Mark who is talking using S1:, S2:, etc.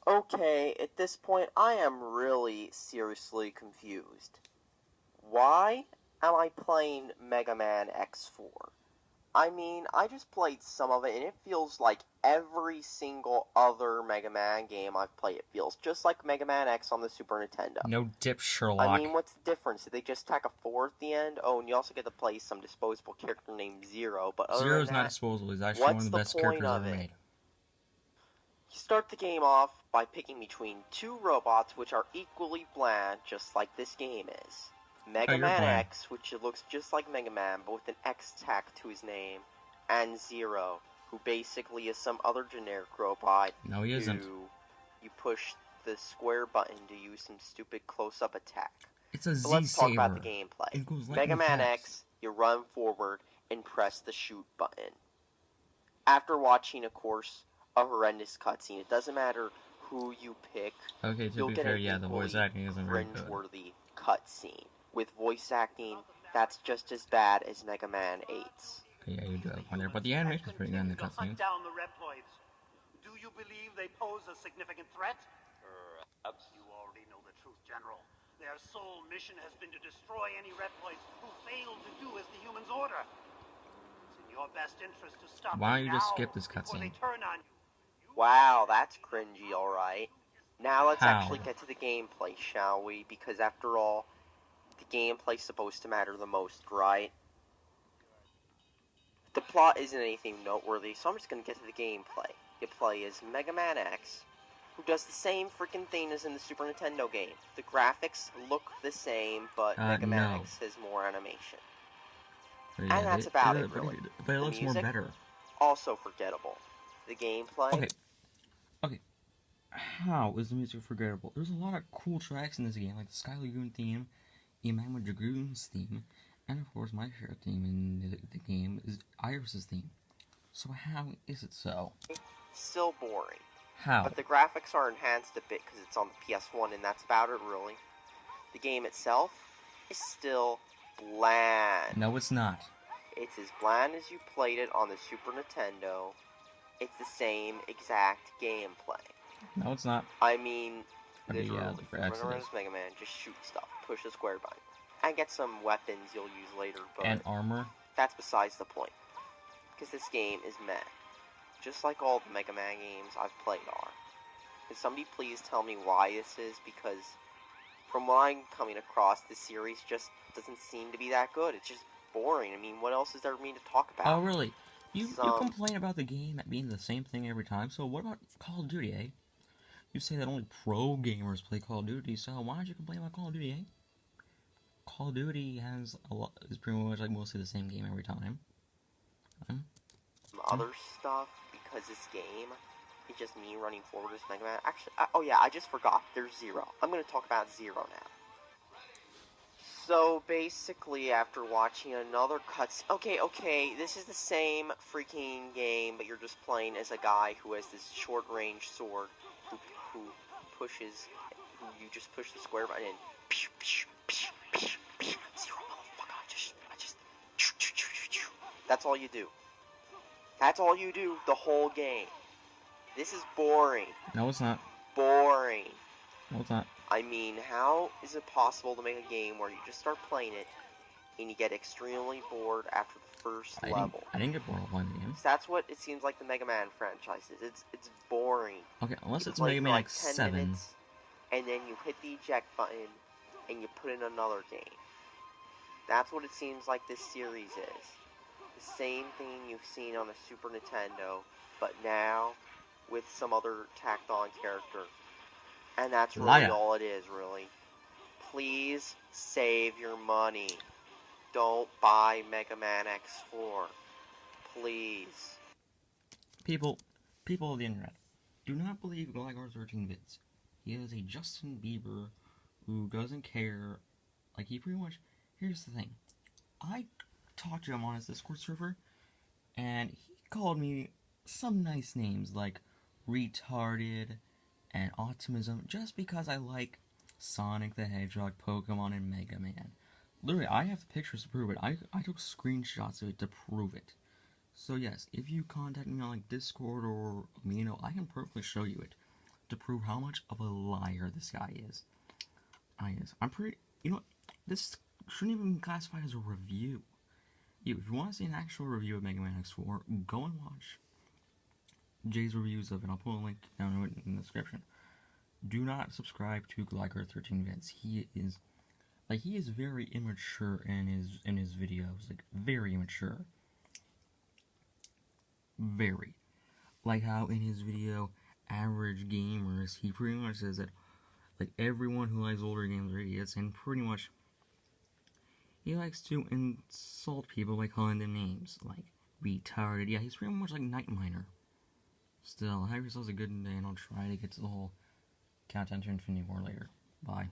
S1: Okay, at this point, I am really seriously confused. Why am I playing Megaman X4? I mean, I just played some of it, and it feels like every single other Mega Man game I've played. It feels just like Mega Man X on the Super Nintendo.
S2: No dip,
S1: I
S2: Sherlock.
S1: mean, what's the difference? Did they just tack a 4 at the end? Oh, and you also get to play some disposable character named Zero, but other than
S2: Zero's not
S1: that,
S2: disposable. He's actually one
S1: what's
S2: of the
S1: the
S2: best
S1: point
S2: characters
S1: of
S2: ever
S1: it?
S2: made.
S1: You start the game off by picking between two robots which are equally bland, just like this game is.
S2: Oh,
S1: Mega
S2: you're
S1: Man
S2: bland.
S1: X, which looks just like Mega Man, but with an X tack to his name, and Zero, who basically is some other generic robot
S2: No, he isn't.
S1: who you push the square button to use some stupid close-up attack.
S2: It's a
S1: But let's talk about the
S2: Z-Saber.
S1: gameplay.
S2: It goes
S1: Mega
S2: lightning
S1: Man
S2: fast.
S1: X, you run forward and press the shoot button. After watching, of course, a horrendous cutscene, it doesn't matter who you pick,
S2: Okay, to
S1: you'll
S2: be
S1: get
S2: fair,
S1: an
S2: yeah, the voice
S1: equally
S2: acting isn't very good.
S1: cringeworthy cutscene. With voice acting, that's just as bad as Mega Man 8's.
S2: Yeah, you do have one there, but the animation's pretty good in the cutscenes.
S3: Down the Reploids. Do you believe they pose a significant threat? Perhaps. You already know the truth, General. Their sole mission has been to destroy any Reploids who fail to do as the humans order. It's in your best interest to stop
S2: Why don't
S3: them
S2: you just
S3: now
S2: skip this
S3: before they
S2: cutscene?
S3: turn on you.
S1: Wow, that's cringy, alright. Now let's
S2: How?
S1: actually get to the gameplay, shall we? Because after all, the gameplay's supposed to matter the most, right? The plot isn't anything noteworthy, so I'm just gonna get to the gameplay. You play as Mega Man X, who does the same freaking thing as in the Super Nintendo game. The graphics look the same, but Mega Man
S2: No.
S1: X has more animation.
S2: But
S1: And that's about it,
S2: but
S1: really.
S2: But it
S1: The
S2: looks more
S1: music,
S2: better.
S1: also forgettable. The gameplay,
S2: Okay. How is the music forgettable? There's a lot of cool tracks in this game, like the Sky Lagoon theme, Emmanuel Dragoon's theme, and of course my favorite theme in the game is Iris's theme. So how is it so?
S1: still boring.
S2: How?
S1: But the graphics are enhanced a bit because it's on the PS1, and that's about it, really. The game itself is still bland.
S2: No, it's not.
S1: It's as bland as you played it on the Super Nintendo. It's the same exact gameplay.
S2: No, it's not.
S1: I mean,
S2: Okay,
S1: literally,
S2: yeah, for
S1: run
S2: X
S1: around
S2: it is.
S1: as Mega Man, just shoot stuff, push the square button, and get some weapons you'll use later, but
S2: And armor.
S1: that's besides the point. Because this game is meh. Just like all the Mega Man games I've played are. Can somebody please tell me why this is? Because from what I'm coming across, this series just doesn't seem to be that good. It's just boring. I mean, what else is there for me to talk about?
S2: Oh, really? You complain about the game being the same thing every time, so what about Call of Duty, eh? You say that only pro gamers play Call of Duty, so why don't you complain about Call of Duty, eh? Call of Duty has is pretty much like mostly the same game every time.
S1: Some other stuff, because this game is just me running forward as Mega Man. Actually, oh yeah, I just forgot. There's Zero. I'm going to talk about Zero now. So basically, after watching another cutscene, okay, this is the same freaking game, but you're just playing as a guy who has this short-range sword, who pushes, who you just push the square button and Zero, motherfucker, I just, that's all you do. That's all you do the whole game. This is boring.
S2: No, it's not.
S1: Boring.
S2: No, it's not.
S1: I mean, how is it possible to make a game where you just start playing it and you get extremely bored after the first level?
S2: I didn't get bored while playing the game.
S1: That's what it seems like the Mega Man franchise is. It's boring.
S2: Okay, unless
S1: You
S2: it's
S1: play
S2: Mega
S1: for
S2: Man
S1: like
S2: X
S1: 10
S2: 7.
S1: minutes, and then you hit the eject button and you put in another game. That's what it seems like this series is. The same thing you've seen on the Super Nintendo, but now with some other tacked on character. And that's really all it is, really. Please save your money. Don't buy Mega Man X4. Please.
S2: People of the internet, do not believe Glygar's 13 bits. He is a Justin Bieber who doesn't care. Like, he pretty much... Here's the thing. I talked to him on his Discord server, and he called me some nice names, like retarded and optimism, just because I like Sonic the Hedgehog, Pokemon, and Mega Man. Literally, I have pictures to prove it. I took screenshots of it to prove it. So yes, if you contact me on like Discord or Amino, I can perfectly show you it. to prove how much of a liar this guy is. I'm pretty, you know what, this shouldn't even be classified as a review. If you want to see an actual review of Megaman X4, go and watch Jay's reviews of it. I'll put a link down in the description. Do not subscribe to Gliker13 Vids. He is very immature in his videos, like very immature. Very. Like how in his video, Average Gamers, he pretty much says that like everyone who likes older games are idiots, and pretty much he likes to insult people by calling them names, like retarded. Yeah, he's pretty much like Night Miner. Still, have yourselves a good day, and I'll try to get to the whole Countdown to Infinity War later. Bye.